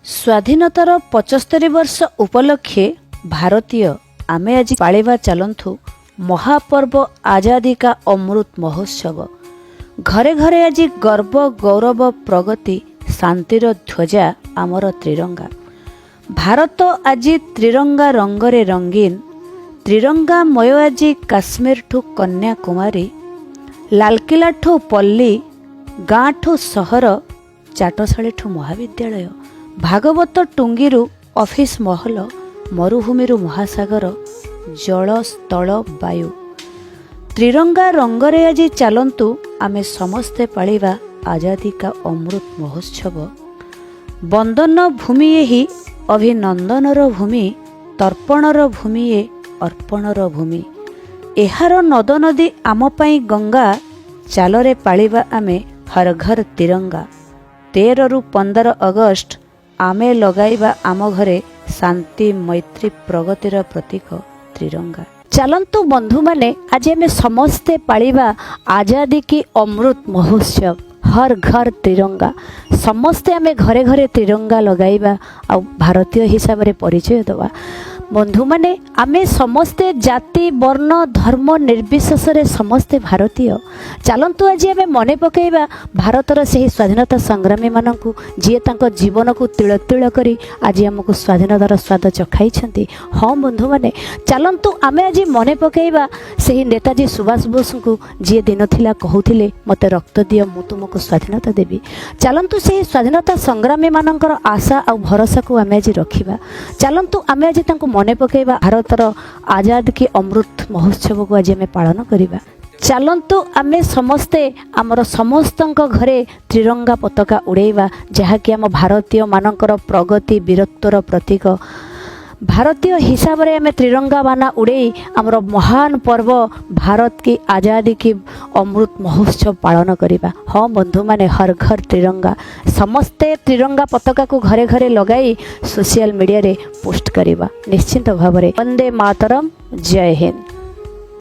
स्वाधीनतार 75 वर्ष उपलक्षे भारतीय आमे आज पालिबा चलंतु महापर्व आजादी का अमृत महोत्सव। घरे घरे आज गर्व गौरव प्रगति शांतिर ध्वजा आमर त्रिरंगा। भारत आज त्रिरंगा रंगरे रंगीन। त्रिरंगा मय आज काश्मीर ठू कन्याकुमारी, लालकिला ठू पल्ली, गाँ ठू सहर, चाटशाली ठू महाविद्यालय, भागवत टुंगीरु ऑफिस महल, मरुभूमिरु महासागर, जल स्थल वायु। त्रिरंगा रंगरे आज चलंतु आमे समस्ते पालिबा आजादी का अमृत महोत्सव। बंदन भूमि यही अभिनंदनर भूमि, तर्पणर भूमि ये अर्पणर भूमि। एहार नद नदी आम पाई गंगा, चालरे पालिबा आमे हर घर तिरंगा। 13 रु 15 अगस्ट आमे लगाइबा आम घरे शांति मैत्री प्रगतिर प्रतीक त्रिरंगा। चलंतु बंधु माने आज आमे समस्ते पालिबा आजादी की अमृत महोत्सव। हर घर तिरंगा, समस्ते आमे घरे घरे तिरंगा लगाइबा आ भारतीय हिसाब रे परिचय दवा। बंधु माने आमे समस्ते जाति वर्ण धर्म निर्विशेष रे समस्ते भारतीय। चलंतु आज आमे मने पकेइबा भारतर से स्वाधीनता संग्रामी मानकु जे तांको जीवन को तिल तिल करी आज हमको स्वाधीनतार स्वाद चखाइछंती। हाँ बंधु माने चलंतु आमे आज मने पकेइबा से नेताजी सुभाष बोस को जे दिन थिला कहउथिले मते रक्त दियो मु तुमको स्वाधीनता देबी। चलंतु से स्वाधीनता संग्रामी मानकर आशा और भरोसा को आमे आज रखिबा। चलंतु आमे आज तांको मने पकेइबा भारतर आजाद की अमृत महोत्सव को आज आमे पालन करिबा। चलंतु आमे समस्ते आमर समस्तंक घरे त्रिरंगा पताका उड़ेइबा, जहाँकि आम भारतीय मानकर प्रगति वीरत्वर प्रतीक। भारतीय हिसाब रे आमे त्रिरंगा बाना उड़ेई आमर महान पर्व भारत की आजादी की अमृत महोत्सव पालन करिबा। हाँ बंधु माने हर घर तिरंगा, समस्ते त्रिरंगा पताका को घरे घरे लगाई सोशल मीडिया रे पोस्ट करिबा निश्चिंत भाव। वंदे मातरम, जय हिंद।